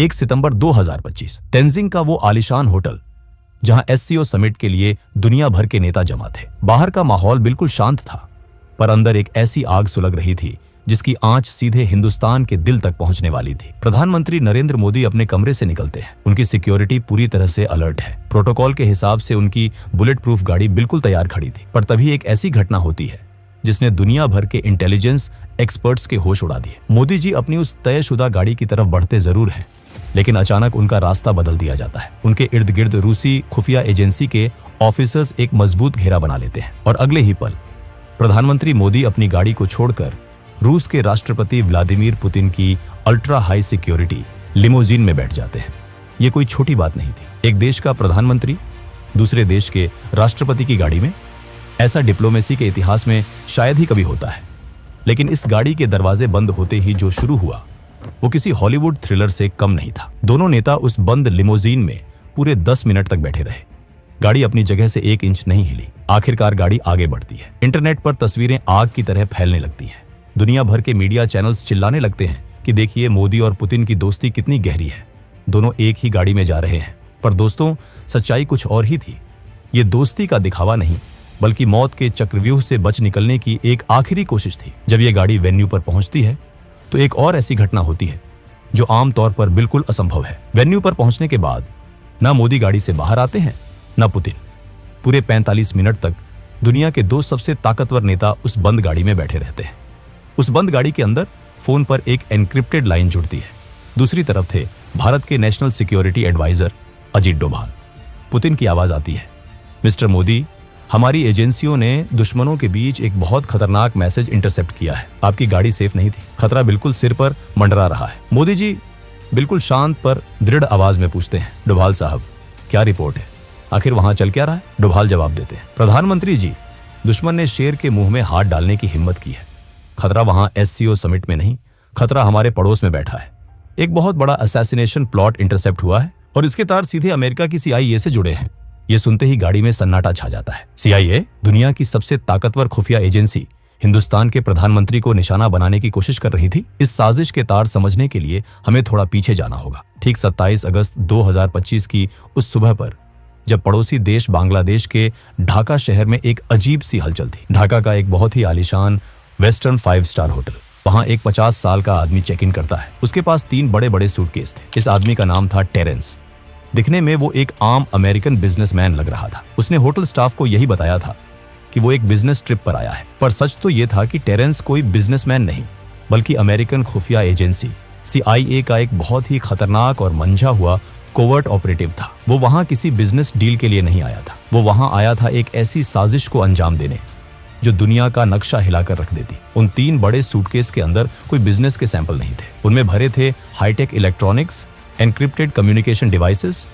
1 सितंबर 2025 तेंजिंग का वो आलीशान होटल जहां एससीओ समिट के लिए दुनिया भर के नेता जमा थे। बाहर का माहौल बिल्कुल शांत था, पर अंदर एक ऐसी आग सुलग रही थी जिसकी आंच सीधे हिंदुस्तान के दिल तक पहुंचने वाली थी। प्रधानमंत्री नरेंद्र मोदी अपने कमरे से निकलते हैं। उनकी सिक्योरिटी पूरी तरह से अलर्ट है। प्रोटोकॉल के हिसाब से उनकी बुलेट प्रूफ गाड़ी बिल्कुल तैयार खड़ी थी। पर तभी एक ऐसी घटना होती है जिसने दुनिया भर के इंटेलिजेंस एक्सपर्ट्स के होश उड़ा दिए। मोदी जी अपनी उस तयशुदा गाड़ी की तरफ बढ़ते जरूर हैं, लेकिन अचानक उनका रास्ता बदल दिया जाता है। उनके इर्द गिर्द रूसी खुफिया एजेंसी के ऑफिसर्स एक मजबूत घेरा बना लेते हैं और अगले ही पल प्रधानमंत्री मोदी अपनी गाड़ी को छोड़कर रूस के राष्ट्रपति व्लादिमीर पुतिन की अल्ट्रा हाई सिक्योरिटी लिमोजीन में बैठ जाते हैं। ये कोई छोटी बात नहीं थी। एक देश का प्रधानमंत्री दूसरे देश के राष्ट्रपति की गाड़ी में, ऐसा डिप्लोमेसी के इतिहास में शायद ही कभी होता है। लेकिन इस गाड़ी के दरवाजे बंद होते ही जो शुरू हुआ वो किसी हॉलीवुड थ्रिलर से कम नहीं था। दोनों नेता उस बंद लिमोजीन में पूरे 10 मिनट तक बैठे रहे। गाड़ी अपनी जगह से 1 इंच नहीं हिली। आखिरकार गाड़ी आगे बढ़ती है। इंटरनेट पर तस्वीरें आग की तरह फैलने लगती हैं। दुनिया भर के मीडिया चैनल्स चिल्लाने लगते हैं कि देखिए मोदी और पुतिन की दोस्ती कितनी गहरी है। दोनों एक ही गाड़ी में जा रहे हैं। पर दोस्तों, सच्चाई कुछ और ही थी। ये दोस्ती का दिखावा नहीं, बल्कि मौत के चक्रव्यूह से बच निकलने की एक आखिरी कोशिश थी। जब ये गाड़ी वेन्यू पर पहुंचती है तो एक और ऐसी घटना होती है जो आमतौर पर बिल्कुल असंभव है। वेन्यू पर पहुंचने के बाद ना मोदी गाड़ी से बाहर आते हैं ना पुतिन। पूरे 45 मिनट तक दुनिया के 2 सबसे ताकतवर नेता उस बंद गाड़ी में बैठे रहते हैं। उस बंद गाड़ी के अंदर फोन पर एक एनक्रिप्टेड लाइन जुड़ती है। दूसरी तरफ थे भारत के national security adviser Ajit Doval. Putin की आवाज आती है, मिस्टर मोदी, हमारी एजेंसियों ने दुश्मनों के बीच एक बहुत खतरनाक मैसेज इंटरसेप्ट किया है। आपकी गाड़ी सेफ नहीं थी। खतरा बिल्कुल सिर पर मंडरा रहा है। मोदी जी बिल्कुल शांत पर दृढ़ आवाज में पूछते हैं, डोभाल साहब, क्या रिपोर्ट है? आखिर वहां चल क्या रहा है? डोभाल जवाब देते हैं, प्रधानमंत्री जी, दुश्मन ने शेर के मुंह में हाथ डालने की हिम्मत की है। खतरा वहां एससीओ समिट में नहीं, खतरा हमारे पड़ोस में बैठा है। एक बहुत बड़ा असैसिनेशन प्लॉट इंटरसेप्ट हुआ है और इसके तार सीधे अमेरिका की CIA से जुड़े हैं। ये सुनते ही गाड़ी में सन्नाटा छा जाता है। CIA, दुनिया की सबसे ताकतवर खुफिया एजेंसी, हिंदुस्तान के प्रधानमंत्री को निशाना बनाने की कोशिश कर रही थी। इस साजिश के तार समझने के लिए हमें थोड़ा पीछे जाना होगा। ठीक 27 अगस्त 2025 की उस सुबह पर, जब पड़ोसी देश बांग्लादेश के ढाका शहर में एक अजीब सी हलचल थी। ढाका का एक बहुत ही आलीशान वेस्टर्न 5 स्टार होटल। वहां एक 50 साल का आदमी चेक इन करता है। उसके पास 3 बड़े बड़े सूटकेस थे। इस आदमी का नाम था टेरेंस। दिखने में वो एक आम अमेरिकन बिजनेसमैन लग रहा था। उसने होटल स्टाफ को यही बताया था कि वो एक बिजनेस ट्रिप पर आया है। पर सच तो ये था कि टेरेंस कोई बिजनेसमैन नहीं, बल्कि अमेरिकन खुफिया एजेंसी CIA का एक बहुत ही खतरनाक और मंझा हुआ कोवर्ट ऑपरेटिव था। वो वहां किसी बिजनेस डील के लिए नहीं आया था। वो वहां आया था एक ऐसी साजिश को अंजाम देने जो दुनिया का नक्शा हिलाकर रख देती। उन 3 बड़े सूटकेस के अंदर कोई बिजनेस के सैंपल नहीं थे। उनमें भरे थे hi tech electronics, encrypted communication devices,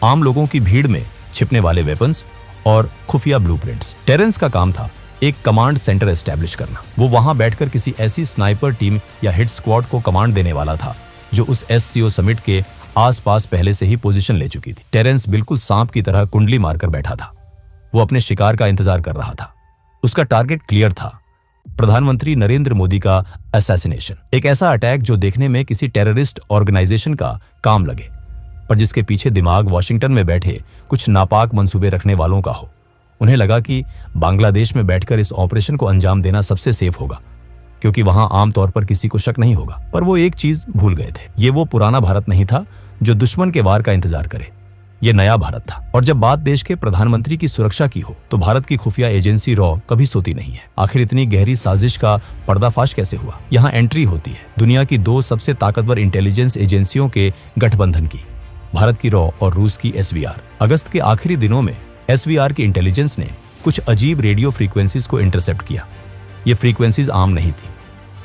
आम लोगों की भीड़ में छिपने वाले वेपन्स और खुफिया ब्लूप्रिंट्स। टेरेंस का काम था एक कमांड सेंटर एस्टैब्लिश करना। वो वहां बैठकर किसी ऐसी स्नाइपर टीम या हिट स्क्वाड को कमांड देने वाला था जो उस एससीओ समिट के आसपास पहले से ही पोजीशन ले चुकी थी। टेरेंस बिल्कुल सांप की तरह कुंडली मारकर बैठा था। वो अपने शिकार का इंतजार कर रहा था। उसका टारगेट क्लियर था, प्रधानमंत्री नरेंद्र मोदी का असैसिनेशन। एक ऐसा अटैक जो देखने में किसी टेररिस्ट ऑर्गेनाइजेशन का काम लगे, पर जिसके पीछे दिमाग वॉशिंगटन में बैठे कुछ नापाक मंसूबे रखने वालों का हो। उन्हें लगा कि बांग्लादेश में बैठकर इस ऑपरेशन को अंजाम देना सबसे सेफ होगा, क्योंकि वहां आमतौर पर किसी को शक नहीं होगा। पर वो एक चीज भूल गए थे, ये वो पुराना भारत नहीं था जो दुश्मन के वार का इंतजार करे। ये नया भारत था। और जब बात देश के प्रधानमंत्री की सुरक्षा की हो तो भारत की खुफिया एजेंसी रॉ कभी सोती नहीं है। आखिर इतनी गहरी साजिश का पर्दाफाश कैसे हुआ? यहाँ एंट्री होती है दुनिया की 2 सबसे ताकतवर इंटेलिजेंस एजेंसियों के गठबंधन की, भारत की रॉ और रूस की SVR। अगस्त के आखिरी दिनों में SVR की इंटेलिजेंस ने कुछ अजीब रेडियो फ्रीक्वेंसीज को इंटरसेप्ट किया। ये फ्रीक्वेंसीज आम नहीं थी।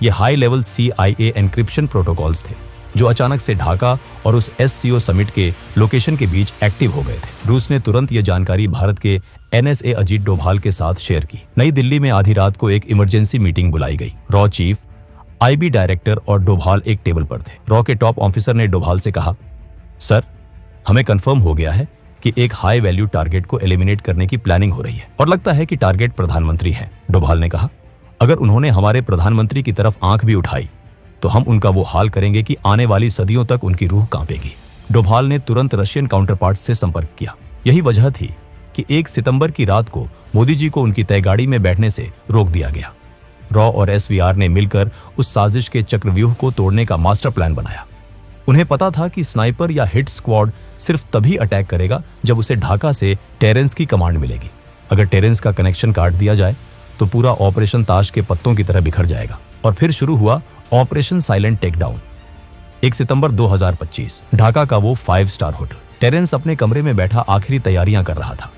ये high level CIA encryption protocols थे जो अचानक से ढाका और उस SCO समिट के लोकेशन के बीच एक्टिव हो गए थे। रूस ने तुरंत ये जानकारी भारत के NSA अजीत डोभाल के साथ शेयर की। नई दिल्ली में आधी रात को एक इमरजेंसी मीटिंग बुलाई गई। रॉ चीफ, IB डायरेक्टर और डोभाल एक टेबल पर थे। रॉ के टॉप ऑफिसर ने डोभाल से कहा, सर, हमें कंफर्म हो गया है कि एक हाई वैल्यू टारगेट को एलिमिनेट करने की प्लानिंग हो रही है और लगता है कि टारगेट प्रधानमंत्री है। डोभाल ने कहा, अगर उन्होंने हमारे प्रधानमंत्री की तरफ आंख भी उठाई तो हम उनका वो हाल करेंगे कि आने वाली सदियों तक उनकी रूह कांपेगी। डोभाल ने तुरंत रशियन काउंटरपार्ट से संपर्क किया। यही वजह थी कि 1 सितंबर की रात को मोदी जी को उनकी तय गाड़ी में बैठने से रोक दिया गया। रॉ और एसवीआर ने मिलकर उस साजिश के चक्रव्यूह को तोड़ने का मास्टर प्लान बनाया। उन्हें पता था कि स्नाइपर या हिट स्क्वाड सिर्फ तभी अटैक करेगा जब उसे ढाका से टेरेंस की कमांड मिलेगी। अगर टेरेंस का कनेक्शन काट दिया जाए तो पूरा ऑपरेशन ताश के पत्तों की तरह बिखर जाएगा। और फिर शुरू हुआ ऑपरेशन साइलेंट टेकडाउन। 1 सितंबर 2025 ढाका का वो 5 स्टार होटल। टेरेंस अपने कमरे में बैठा आखिरी तैयारियां कर रहा था।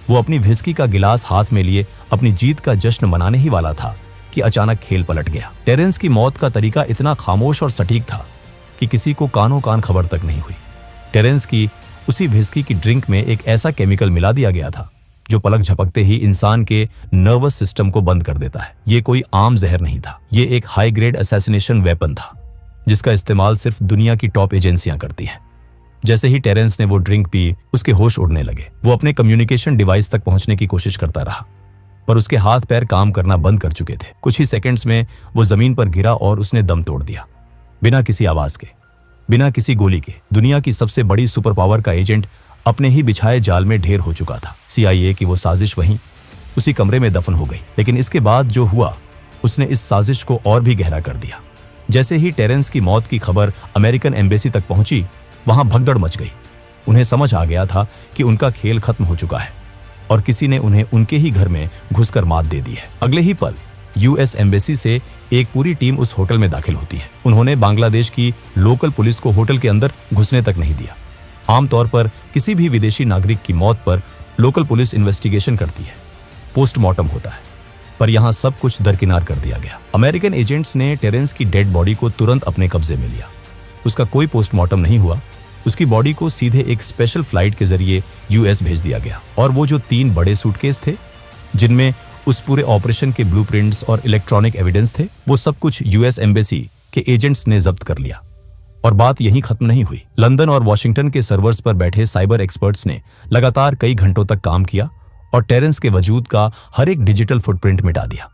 वो अपनी व्हिस्की का गिलास हाथ में लिए अपनी जीत का जश्न मनाने ही वाला था कि अचानक खेल पलट गया। टेरेंस की मौत का तरीका इतना खामोश और सटीक था कि किसी को कानों कान खबर तक नहीं हुई। टेरेंस की उसी व्हिस्की की ड्रिंक में एक ऐसा केमिकल मिला दिया गया था जो पलक झपकते ही इंसान के नर्वस सिस्टम को बंद कर देता है। ये कोई आम जहर नहीं था, ये एक हाई ग्रेड असैसिनेशन वेपन था जिसका इस्तेमाल सिर्फ दुनिया की टॉप एजेंसियां करती हैं। जैसे ही टेरेंस ने वो ड्रिंक पी, उसके होश उड़ने लगे। वो अपने कम्युनिकेशन डिवाइस तक पहुंचने की कोशिश करता रहा, पर उसके हाथ पैर काम करना बंद कर चुके थे। कुछ ही सेकंड्स में वो जमीन पर गिरा और उसने दम तोड़ दिया, बिना किसी आवाज के, बिना किसी गोली के। दुनिया की सबसे बड़ी सुपर पावर का एजेंट अपने ही बिछाए जाल में ढेर हो चुका था। CIA की वो साजिश वहीं उसी कमरे में दफन हो गई। लेकिन इसके बाद जो हुआ उसने इस साजिश को और भी गहरा कर दिया। जैसे ही टेरेंस की मौत की खबर अमेरिकन एम्बेसी तक पहुंची, वहां भगदड़ मच गई। उन्हें समझ आ गया था कि उनका खेल खत्म हो चुका है और किसी ने उन्हें उनके ही घर में घुसकर मात दे दी है। अगले ही पल US एम्बेसी से एक पूरी टीम उस होटल में दाखिल होती है। उन्होंने बांग्लादेश की लोकल पुलिस को होटल के अंदर घुसने तक नहीं दिया। आमतौर पर किसी भी विदेशी नागरिक की मौत पर लोकल पुलिस इन्वेस्टिगेशन करती है, पोस्टमार्टम होता है, पर यहां सब कुछ दरकिनार कर दिया गया। अमेरिकन एजेंट्स ने टेरेंस की डेड बॉडी को तुरंत अपने कब्जे में लिया। उसका कोई पोस्टमार्टम नहीं हुआ। उसकी बॉडी को सीधे एक स्पेशल फ्लाइट के जरिए US भेज दिया गया। और वो जो 3 बड़े सूटकेस थे जिनमें उस पूरे ऑपरेशन के ब्लूप्रिंट्स और इलेक्ट्रॉनिक एविडेंस थे, वो सब कुछ US एम्बेसी के एजेंट्स ने जब्त कर लिया। और बात यहीं खत्म नहीं हुई। लंदन और वॉशिंगटन के सर्वर्स पर बैठे साइबर एक्सपर्ट्स ने लगातार कई घंटों तक काम किया और टेरेंस के वजूद का हर एक डिजिटल फुटप्रिंट मिटा दिया।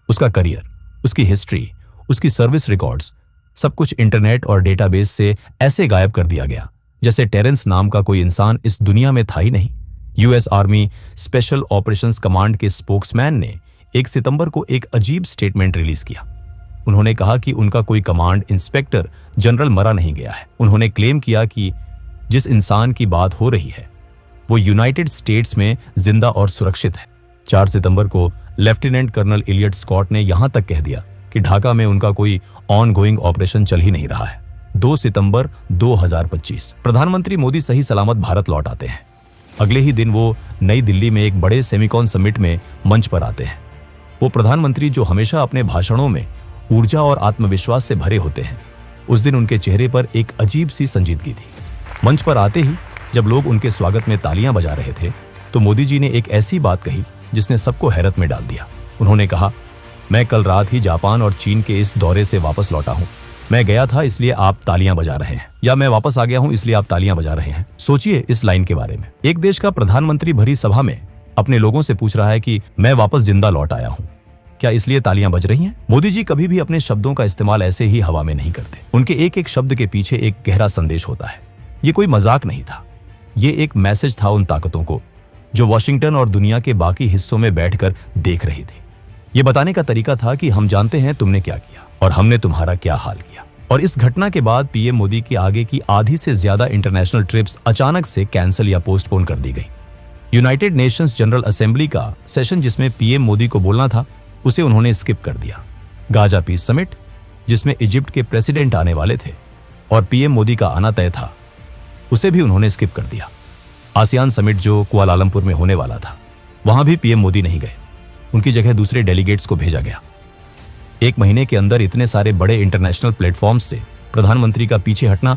उसका करियर, उसकी हिस्ट्री, उसकी सर्विस रिकॉर्ड्स, सब कुछ इंटरनेट और डेटाबेस से ऐसे गायब कर दिया गया जैसे टेरेंस नाम का कोई इंसान इस दुनिया में था ही नहीं। US army special operations command के स्पोक्समैन ने 1 सितंबर को एक अजीब स्टेटमेंट रिलीज किया। उन्होंने कहा कि उनका कोई कमांड इंस्पेक्टर जनरल मरा नहीं गया है। उन्होंने क्लेम किया कि जिस इंसान की बात हो रही है वो यूनाइटेड स्टेट्स में जिंदा और सुरक्षित है। 4 सितंबर को लेफ्टिनेंट कर्नल इलियट स्कॉट ने यहां तक कह दिया कि ढाका में उनका कोई ऑन गोइंग ऑपरेशन चल ही नहीं रहा है। 2 सितंबर 2025 प्रधानमंत्री मोदी सही सलामत भारत लौट आते हैं। अगले ही दिन वो नई दिल्ली में एक बड़े सेमिकॉन समिट में मंच पर आते हैं। वो प्रधानमंत्री जो हमेशा अपने भाषणों में ऊर्जा और आत्मविश्वास से भरे होते हैं, उस दिन उनके चेहरे पर एक अजीब सी संजीदगी थी। मंच पर आते ही जब लोग उनके स्वागत में तालियां बजा रहे थे तो मोदी जी ने एक ऐसी बात कही जिसने सबको हैरत में डाल दिया। उन्होंने कहा, मैं कल रात ही जापान और चीन के इस दौरे से वापस लौटा हूं। मैं गया था इसलिए आप तालियां बजा रहे हैं, या मैं वापस आ गया हूं इसलिए आप तालियां बजा रहे हैं। सोचिए इस लाइन के बारे में। एक देश का प्रधानमंत्री भरी सभा में अपने लोगों से पूछ रहा है कि मैं वापस जिंदा लौट आया हूं, क्या इसलिए तालियां बज रही हैं? मोदी जी कभी भी अपने शब्दों का इस्तेमाल ऐसे ही हवा में नहीं करते। उनके एक एक शब्द के पीछे एक गहरा संदेश होता है। ये कोई मजाक नहीं था, ये एक मैसेज था उन ताकतों को जो वॉशिंगटन और दुनिया के बाकी हिस्सों में बैठकर देख रही थी। ये बताने का तरीका था कि हम जानते हैं तुमने क्या किया और हमने तुम्हारा क्या हाल किया। और इस घटना के बाद PM मोदी की आगे की आधी से ज्यादा इंटरनेशनल ट्रिप्स अचानक से कैंसिल या पोस्टपोन कर दी गई। यूनाइटेड नेशंस जनरल असेंबली का सेशन जिसमें PM मोदी को बोलना था, उसे उन्होंने स्किप कर दिया। गाजा पीस समिट जिसमें इजिप्ट के प्रेसिडेंट आने वाले थे और PM मोदी का आना तय था, उसे भी उन्होंने स्किप कर दिया। आसियान समिट जो कुआलालंपुर में होने वाला था, वहां भी PM मोदी नहीं गए। उनकी जगह दूसरे डेलीगेट्स को भेजा गया। 1 महीने के अंदर इतने सारे बड़े इंटरनेशनल प्लेटफॉर्म्स से प्रधानमंत्री का पीछे हटना,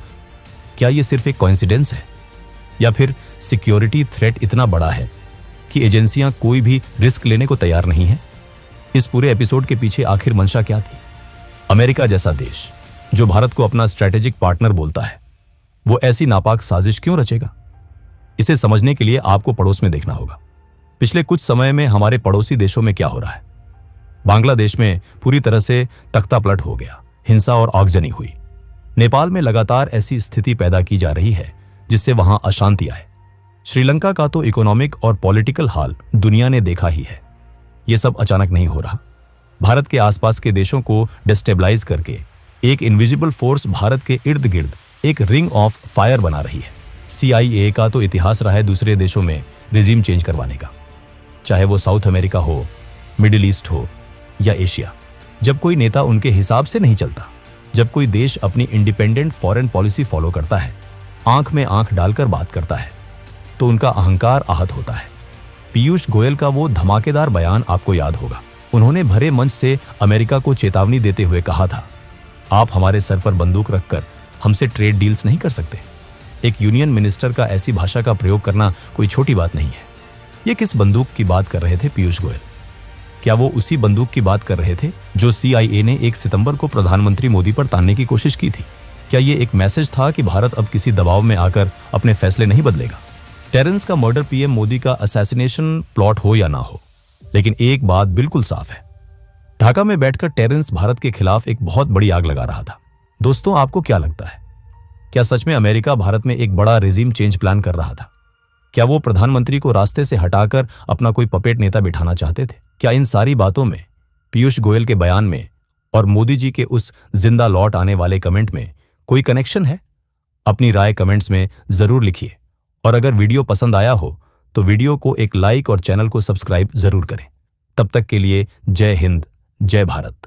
क्या ये सिर्फ एक कोइंसिडेंस है या फिर सिक्योरिटी थ्रेट इतना बड़ा है कि एजेंसियां कोई भी रिस्क लेने को तैयार नहीं है? इस पूरे एपिसोड के पीछे आखिर मंशा क्या थी? अमेरिका जैसा देश जो भारत को अपना स्ट्रेटेजिक पार्टनर बोलता है, वो ऐसी नापाक साजिश क्यों रचेगा? इसे समझने के लिए आपको पड़ोस में देखना होगा। पिछले कुछ समय में हमारे पड़ोसी देशों में क्या हो रहा है। बांग्लादेश में पूरी तरह से तख्ता पलट हो गया। हिंसा और आगजनी हुई। नेपाल में लगातार ऐसी स्थिति पैदा की जा रही है जिससे वहां अशांति आए। श्रीलंका का तो इकोनॉमिक और पॉलिटिकल हाल दुनिया ने देखा ही है। यह सब अचानक नहीं हो रहा। भारत के आसपास के देशों को डिस्टेबलाइज करके एक इनविजिबल फोर्स भारत के इर्द गिर्द एक रिंग ऑफ फायर बना रही है। CIA का तो इतिहास रहा है दूसरे देशों में रिजीम चेंज करवाने का, चाहे वो साउथ अमेरिका हो, मिडिल ईस्ट हो या एशिया। जब कोई नेता उनके हिसाब से नहीं चलता, जब कोई देश अपनी इंडिपेंडेंट फॉरेन पॉलिसी फॉलो करता है, आंख में आंख डालकर बात करता है, तो उनका अहंकार आहत होता है। पीयूष गोयल का वो धमाकेदार बयान आपको याद होगा। उन्होंने भरे मंच से अमेरिका को चेतावनी देते हुए कहा था, आप हमारे सर पर बंदूक रखकर हमसे ट्रेड डील्स नहीं कर सकते। एक यूनियन मिनिस्टर का ऐसी भाषा का प्रयोग करना कोई छोटी बात नहीं है। ये किस बंदूक की बात कर रहे थे पीयूष गोयल? क्या वो उसी बंदूक की बात कर रहे थे जो CIA ने 1 सितंबर को प्रधानमंत्री मोदी पर तानने की कोशिश की थी? क्या ये एक मैसेज था कि भारत अब किसी दबाव में आकर अपने फैसले नहीं बदलेगा? टेरेंस का मर्डर PM मोदी का असैसिनेशन प्लॉट हो या ना हो, लेकिन एक बात बिल्कुल साफ है, ढाका में बैठकर टेरेंस भारत के खिलाफ एक बहुत बड़ी आग लगा रहा था। दोस्तों, आपको क्या लगता है? क्या सच में अमेरिका भारत में एक बड़ा रेजिम चेंज प्लान कर रहा था? क्या वो प्रधानमंत्री को रास्ते से हटाकर अपना कोई पपेट नेता बिठाना चाहते थे? क्या इन सारी बातों में, पीयूष गोयल के बयान में और मोदी जी के उस जिंदा लौट आने वाले कमेंट में कोई कनेक्शन है? अपनी राय कमेंट्स में जरूर लिखिए और अगर वीडियो पसंद आया हो तो वीडियो को एक लाइक और चैनल को सब्सक्राइब जरूर करें। तब तक के लिए जय हिंद, जय भारत।